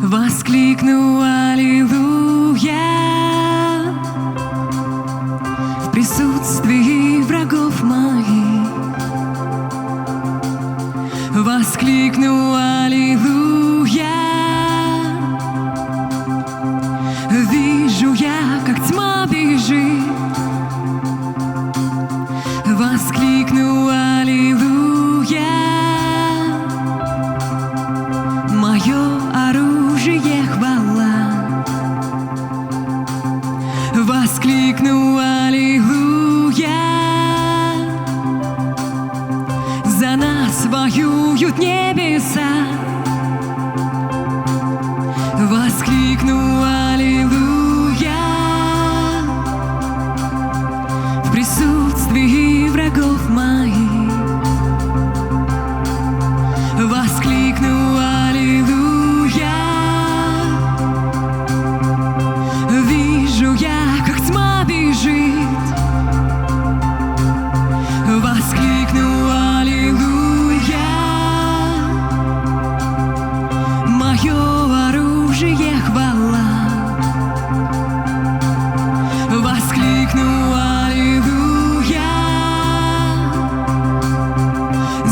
Воскликну аллилуйя в присутствии врагов моих. Воскликну аллилуйя. Вижу я, как тьма бежит. Воскликну аллилуйя. Мое оружие хвала. Воскликну аллилуйя. За нас воюют небеса. Воскликну аллилуйя. В присутствии врагов моих. Воскликну аллилуйя. Вижу я, как тьма бежит. Воскликну аллилуйя. Мое оружие хвала. Воскликну аллилуйя.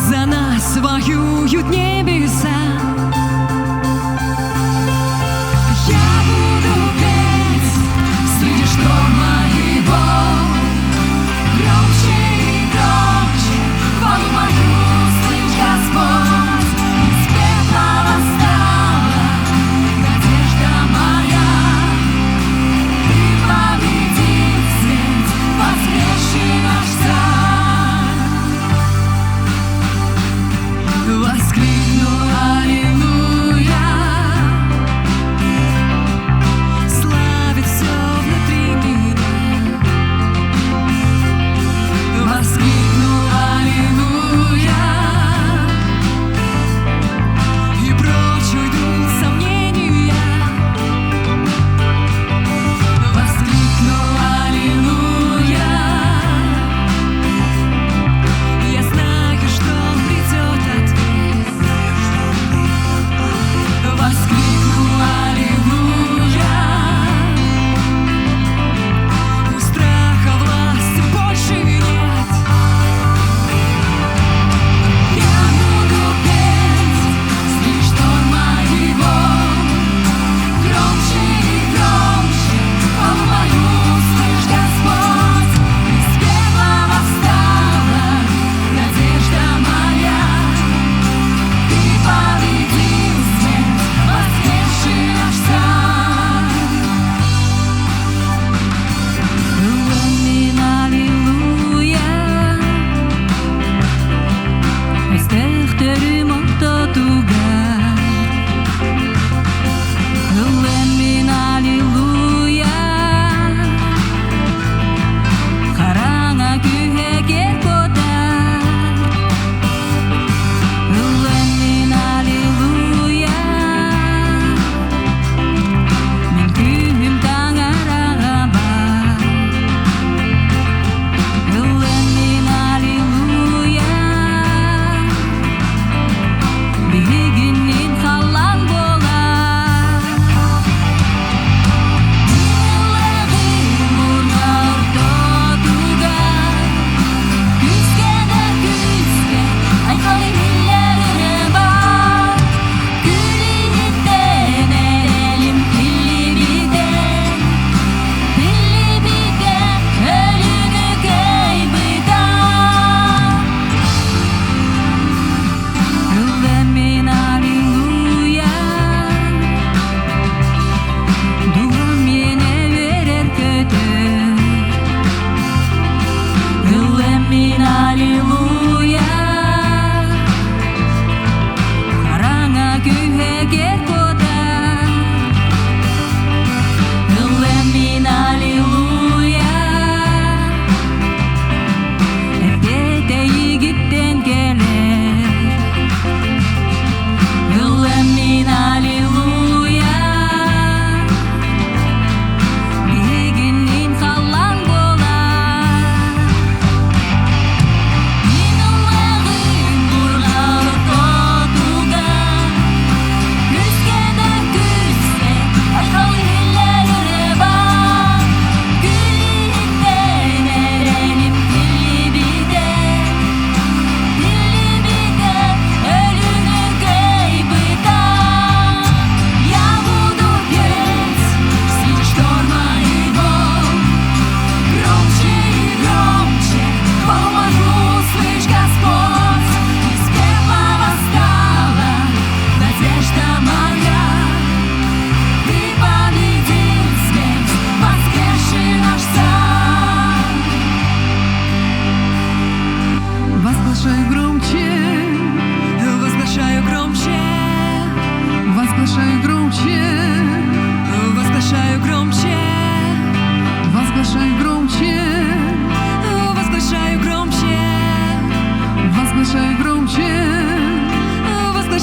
За нас воюют небеса. Я буду петь среди шторма и боль. Громче и громче хвалу мою слышь, Господь. Из пепла восстала надежда моя. Ты победил свет, воскресший наш царь. Воскликни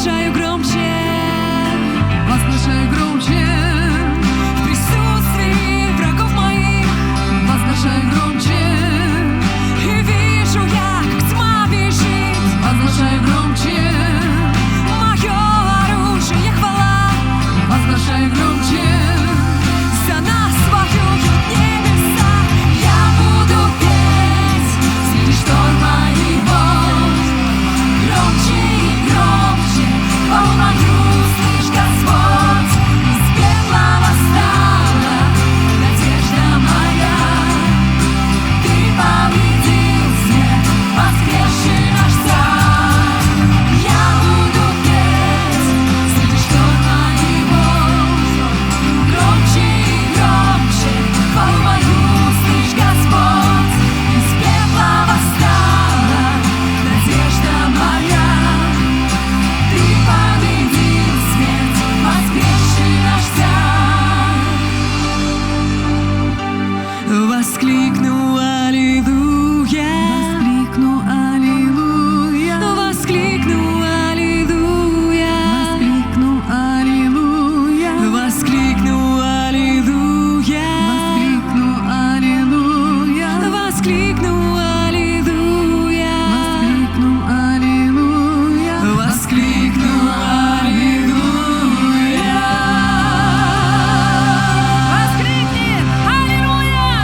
Возглашаю громче, возглашаю громче, в присутствии врагов моих. возглашаю громче, И вижу я, как тьма бежит. возглашаю громче, Мое оружие хвала. возглашаю громче. За нас воюют небеса. Я буду петь среди шторма и волн. Громче и громче хвалу мою слышь, Господь. Из пепла восстала надежда моя. Ты победил смерть, воскресший наш царь. Я буду петь среди шторма и волн. Громче и громче хвалу мою слышь, Господь. Из пепла восстала надежда моя. Ты победил смерть, воскресший наш царь. Воскликну аллилуйя, Воскликну аллилуйя, воскликну аллилуйя, воскликну аллилуйя, воскликну аллилуйя, воскликну аллилуйя, воскликну аллилуйя, воскликну аллилуйя, воскликну аллилуйя. Воскликни аллилуйя.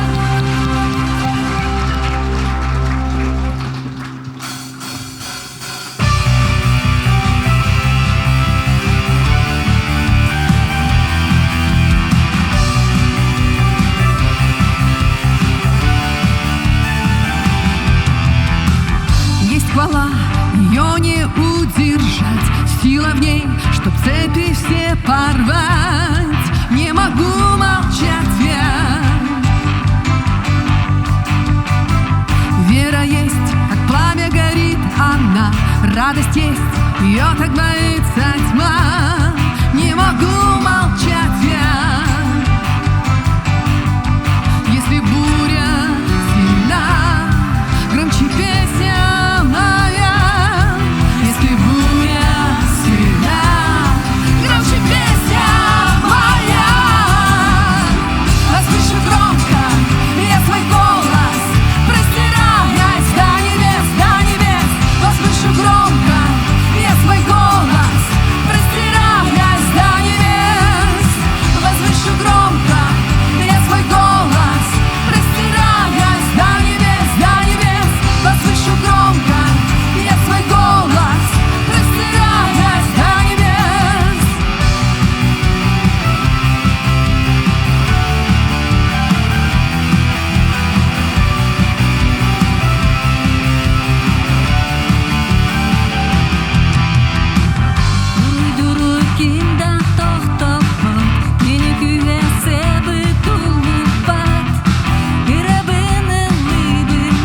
Есть хвала, ее не удержать, сила в ней, чтоб цепи все порвать. Не могу молчать я. Вера есть, как пламя горит она, радость есть, ее так боится тьма. Не могу молчать я. Если буря сильна, громче песня моя. Если буря сильна, громче песня моя. Возвышу громко я свой голос, простираясь до небес, до небес. Возвышу громко я свой голос, простираясь до небес. Возвышу громко я свой голос, простираясь до небес, до небес. Возвышу громко я свой голос, простираясь до небес. Dururken tohtopot, yeni güvese bütulupat, grabını libin.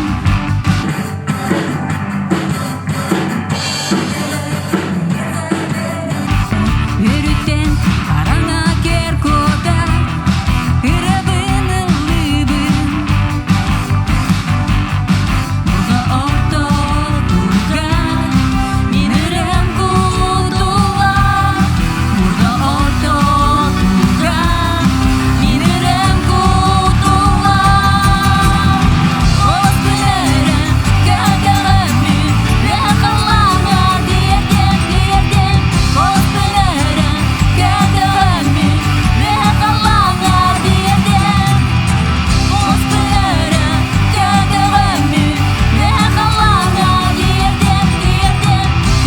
Yürüten arana kerkoda, grabını libin. Burada orta durgan, mineren kutular. Burada orta durgan, mineren kutular. Оспылерен кәгәрәпми, вәхалаңа диерден, диерден. Оспылерен кәгәрәпми, вәхалаңа диерден. Оспылерен кәгәрәпми, вәхалаңа диерден, диерден.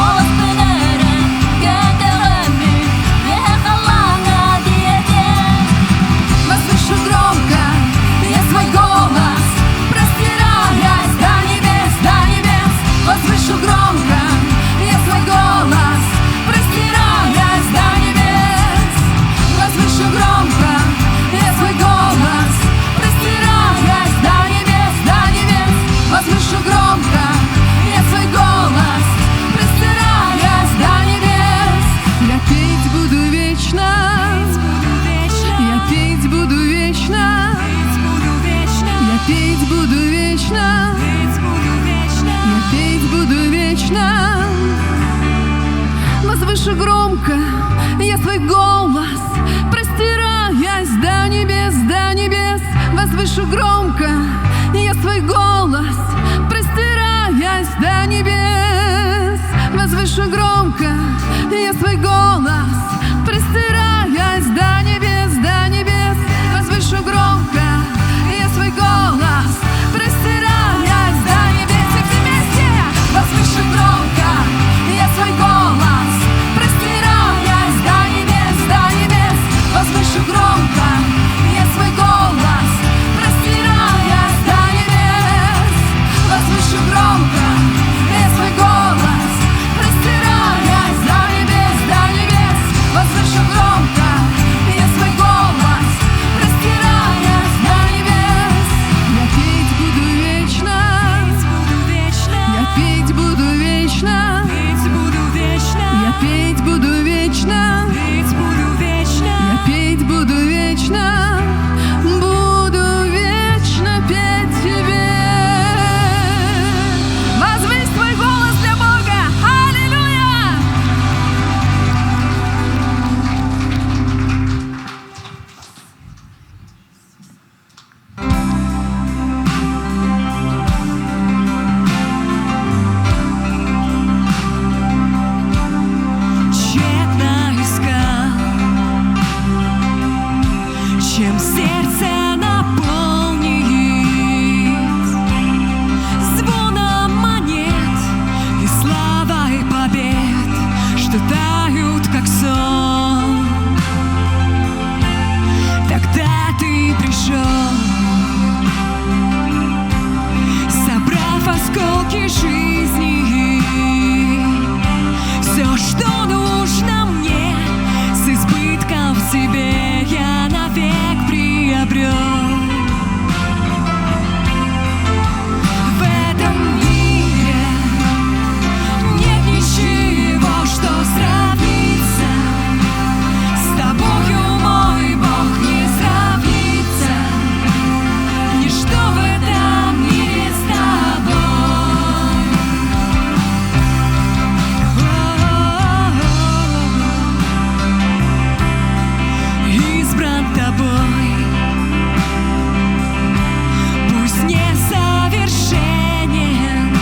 Оспылерен кәгәрәпми, вәхалаңа диерден. Возвышу громко я свой голос, простираясь до небес, до небес. Возвышу громко я свой голос, простираясь до небес. Возвышу громко я свой голос, простираясь до небес, до небес. Возвышу громко я свой голос, простираясь до небес. Я петь буду вечно, я петь буду вечно, я петь буду вечно, я петь буду вечно. Возвышу громко я свой голос, простираясь до небес, до небес. Возвышу громко я свой голос, простираясь до небес. Возвышу громко я свой голос, простираясь до небес, до небес. Возвышу громко я свой голос, простираясь до небес. И все вместе возвышу громко я свой голос, простираясь до небес, до небес. Возвышу громко я свой голос, простираясь до небес. Возвышу громко я свой голос, простираясь до небес, до небес. Возвышу громко я свой голос, простираясь до небес. Я петь буду вечно, я петь буду вечно, я петь буду вечно, я петь буду вечно, буду вечно петь тебе. Возвысь твой голос для Бога. Аллилуйя! Тщетно искал, чем сердце наполнить звоном монет и славой побед, что тают, как сон. Тогда ты пришел, собрав осколки жизни. Все, что нужно мне, с избытком в себе я навек приобрел. В этом мире нет ничего, что сравнится с тобою, мой Бог, не сравнится. Ничто в этом мире с тобой. Избран тобой, пусть несовершенен,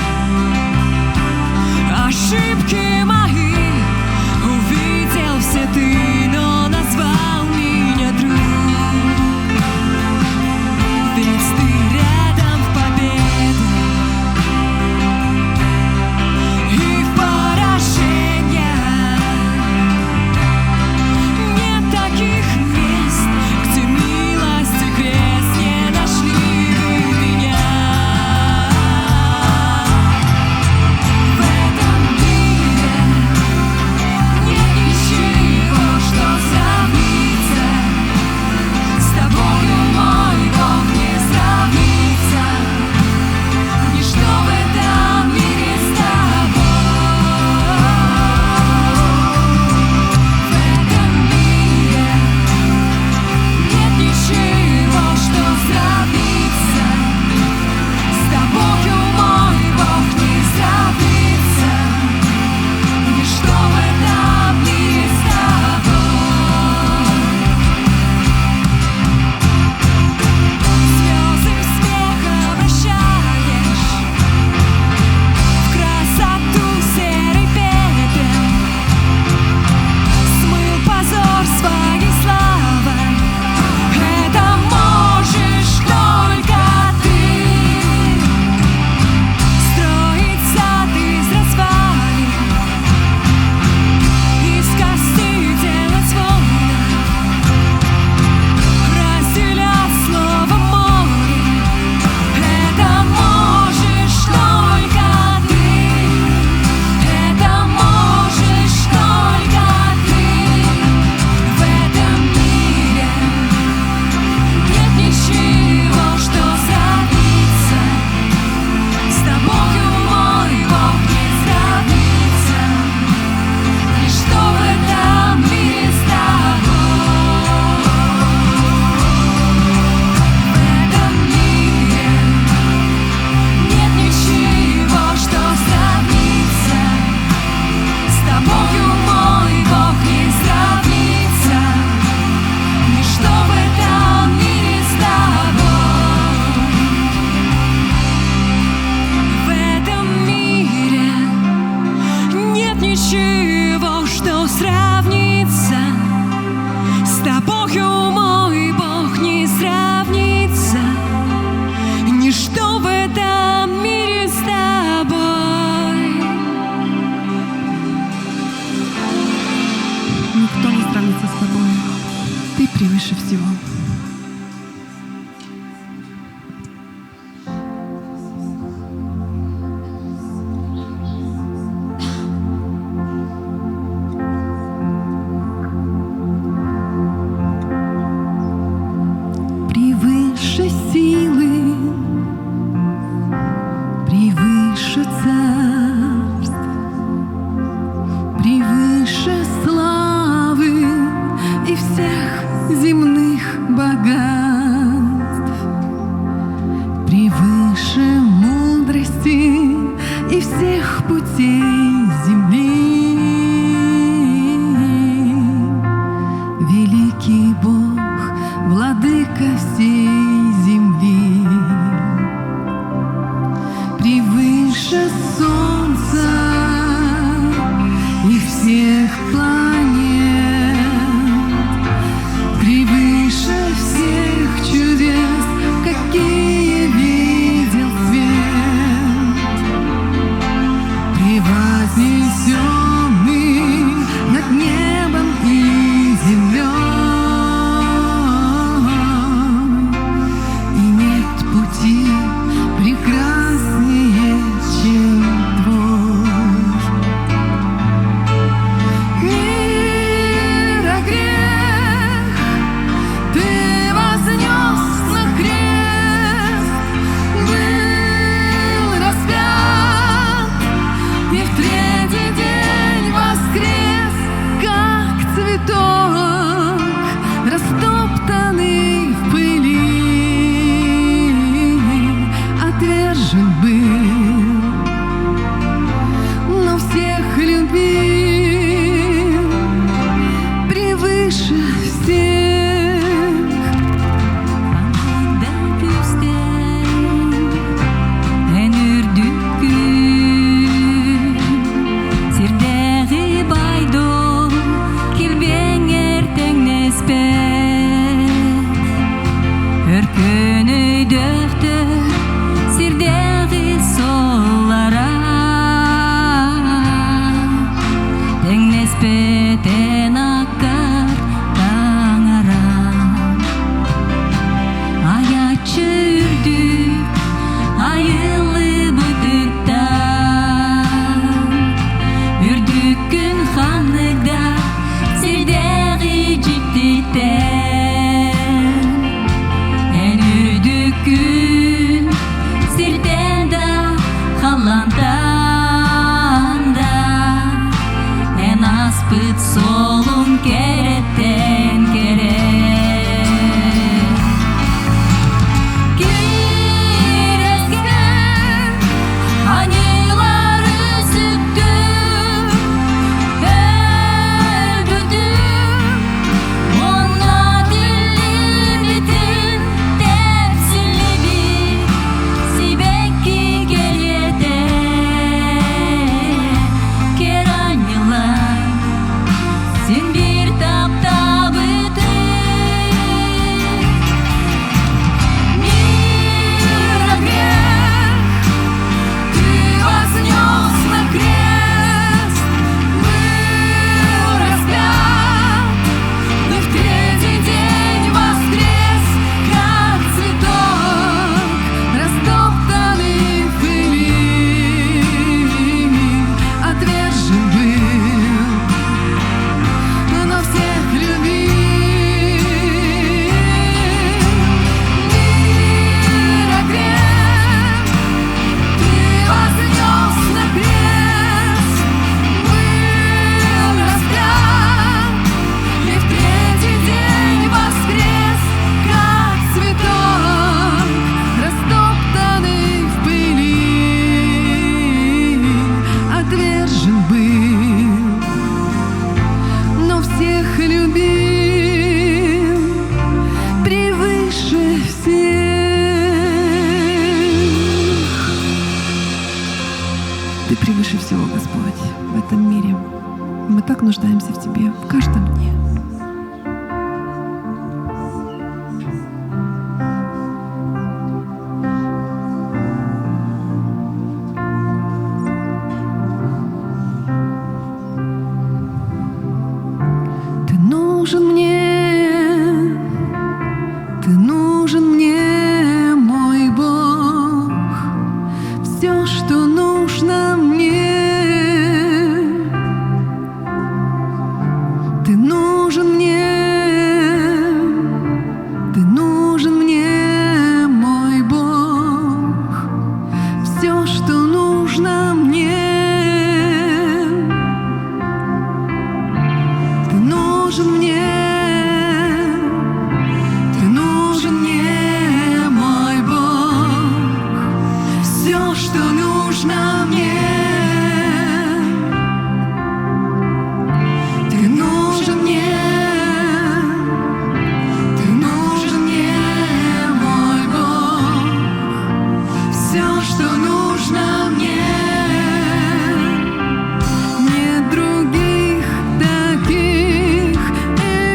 ошибки мои увидел все ты, но назвал меня друг. Ведь ты рядом в победе и в поражениях. Нет таких мест, где милость и крест не нашли бы меня. В этом мире күн ханныгда сирдеги життен эн үрдүк күн сирден да халланданда эн аспыт солун кереттен керек Ты превыше всего, Господь, в этом мире. Мы так нуждаемся в Тебе в каждом дне. Ты нужен мне, мой Бог, все, что нужно мне. Ты нужен мне, мой Бог, все, что нужно мне. Ты нужен мне, мой Бог, все, что нужно мне. Ты нужен мне, мой Бог, все, что нужно мне. Нет других таких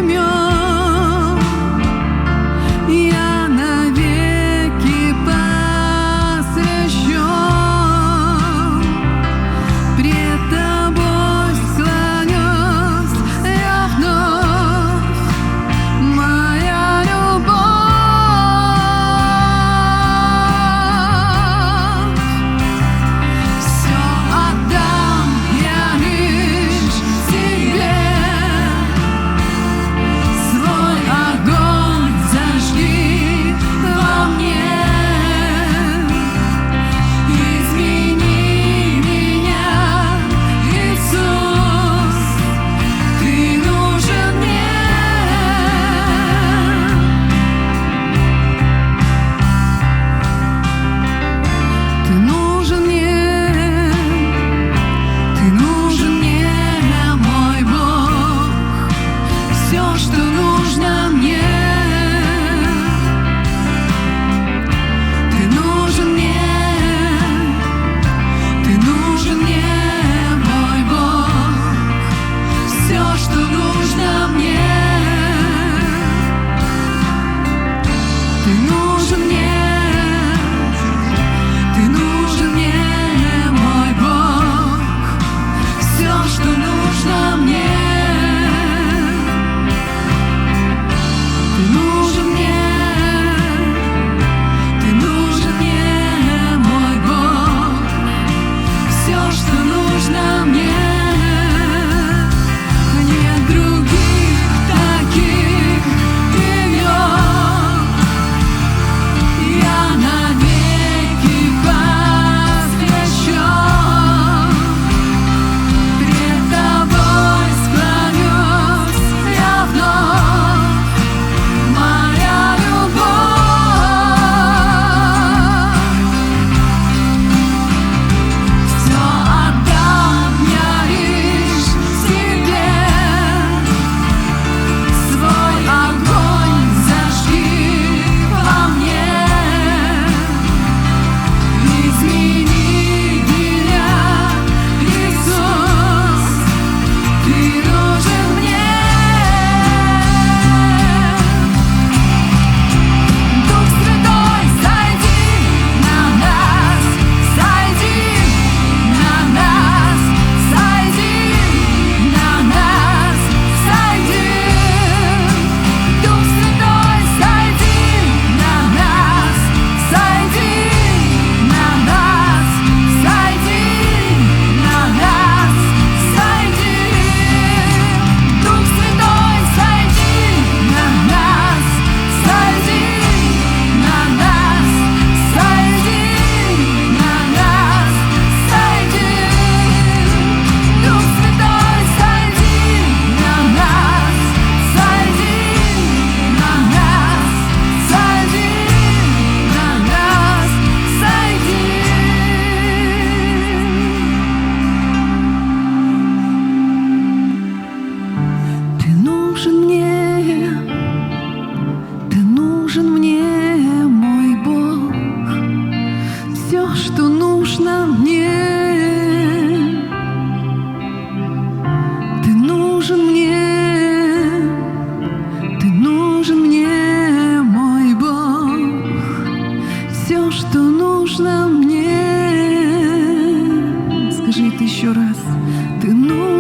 имен, я навеки посвящен. Пред Тобой склонюсь я вновь, моя любовь. Все отдам я лишь Тебе, свой огонь зажги во мне. Измени меня, Иисус, Ты нужен мне. Ты нужен мне, мой Бог, все, что нужно мне. Ты нужен мне, мой Бог, все, что нужно мне. Ты нужен мне, мой Бог, все, что нужно мне. Ты нужен мне, мой Бог, все, что нужно мне.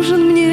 нужен мне